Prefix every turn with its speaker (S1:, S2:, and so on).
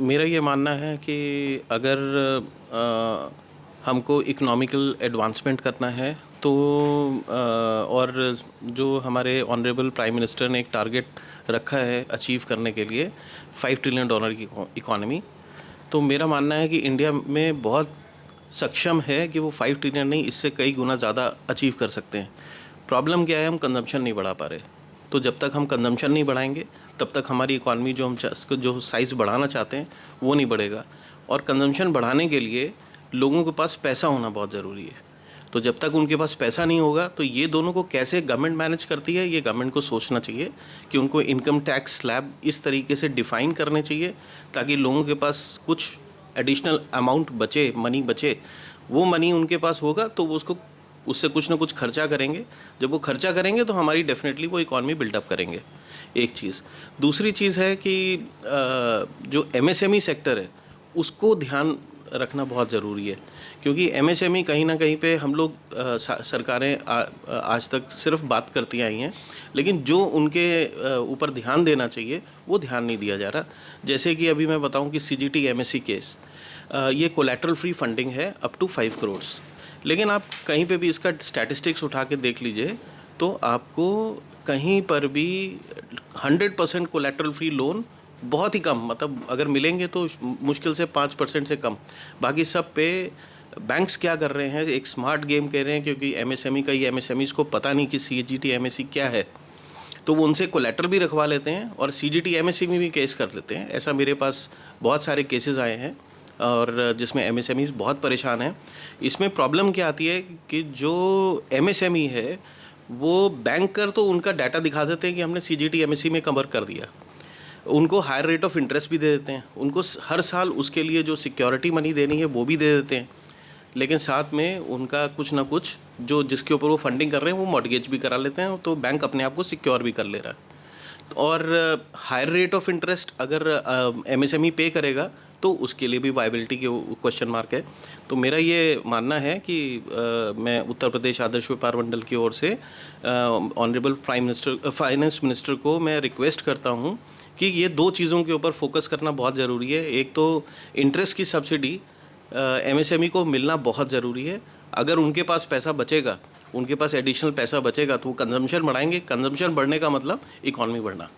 S1: मेरा ये मानना है कि अगर हमको इकोनॉमिकल एडवांसमेंट करना है तो और जो हमारे ऑनरेबल प्राइम मिनिस्टर ने एक टारगेट रखा है अचीव करने के लिए $5 ट्रिलियन की इकॉनमी, तो मेरा मानना है कि इंडिया में बहुत सक्षम है कि वो 5 ट्रिलियन नहीं, इससे कई गुना ज़्यादा अचीव कर सकते हैं। प्रॉब्लम क्या है, हम कंजम्पशन नहीं बढ़ा पा रहे। तो जब तक हम कंजम्पशन नहीं बढ़ाएंगे तब तक हमारी इकॉनमी जो साइज़ बढ़ाना चाहते हैं वो नहीं बढ़ेगा। और कंजम्पशन बढ़ाने के लिए लोगों के पास पैसा होना बहुत ज़रूरी है। तो जब तक उनके पास पैसा नहीं होगा तो ये दोनों को कैसे गवर्नमेंट मैनेज करती है, ये गवर्नमेंट को सोचना चाहिए कि उनको इनकम टैक्स स्लैब इस तरीके से डिफ़ाइन करने चाहिए ताकि लोगों के पास कुछ एडिशनल अमाउंट बचे, मनी बचे। वो मनी उनके पास होगा तो वो उससे कुछ ना कुछ खर्चा करेंगे। जब वो खर्चा करेंगे तो हमारी डेफिनेटली वो इकॉनमी बिल्डअप करेंगे। एक चीज़। दूसरी चीज़ है कि जो एमएसएमई सेक्टर है उसको ध्यान रखना बहुत ज़रूरी है, क्योंकि एमएसएमई कहीं ना कहीं पे हम लोग सरकारें आज तक सिर्फ बात करती आई हैं, लेकिन जो उनके ऊपर ध्यान देना चाहिए वो ध्यान नहीं दिया जा रहा। जैसे कि अभी मैं बताऊं कि सीजीटी एमएससी केस, ये कोलैटरल फ्री फंडिंग है अप टू 5 करोड़, लेकिन आप कहीं पे भी इसका स्टैटिस्टिक्स उठा के देख लीजिए तो आपको कहीं पर भी 100% कोलैटरल फ्री लोन बहुत ही कम, मतलब अगर मिलेंगे तो मुश्किल से 5% से कम। बाकी सब पे बैंक्स क्या कर रहे हैं, एक स्मार्ट गेम कह रहे हैं, क्योंकि एमएसएमई एमएसएमईज को पता नहीं कि सीजीटी एमएससी क्या है, तो वो उनसे कोलैटरल भी रखवा लेते हैं और सीजीटी एमएससी में भी केस कर लेते हैं। ऐसा मेरे पास बहुत सारे केसेस आए हैं और जिसमें एमएसएमईज बहुत परेशान हैं। इसमें प्रॉब्लम क्या आती है कि जो एमएसएमई है वो बैंकर तो उनका डाटा दिखा देते हैं कि हमने सीजीटी एमएससी में कवर कर दिया, उनको हायर रेट ऑफ इंटरेस्ट भी दे देते हैं, उनको हर साल उसके लिए जो सिक्योरिटी मनी देनी है वो भी दे देते हैं, लेकिन साथ में उनका कुछ ना कुछ जो जिसके ऊपर वो फंडिंग कर रहे हैं वो मॉर्गेज भी करा लेते हैं, तो बैंक अपने आप को सिक्योर भी कर ले रहा है। और हायर रेट ऑफ इंटरेस्ट अगर एमएसएमई पे करेगा तो उसके लिए भी वायबिलिटी के क्वेश्चन मार्क है। तो मेरा ये मानना है कि मैं उत्तर प्रदेश आदर्श व्यापार मंडल की ओर से honourable prime minister finance minister को मैं रिक्वेस्ट करता हूँ कि ये दो चीज़ों के ऊपर फोकस करना बहुत ज़रूरी है। एक तो इंटरेस्ट की सब्सिडी एमएसएमई को मिलना बहुत ज़रूरी है। अगर उनके पास पैसा बचेगा, उनके पास एडिशनल पैसा बचेगा तो वो कंजम्पशन बढ़ाएंगे। कंजम्पशन बढ़ने का मतलब इकॉनमी बढ़ना।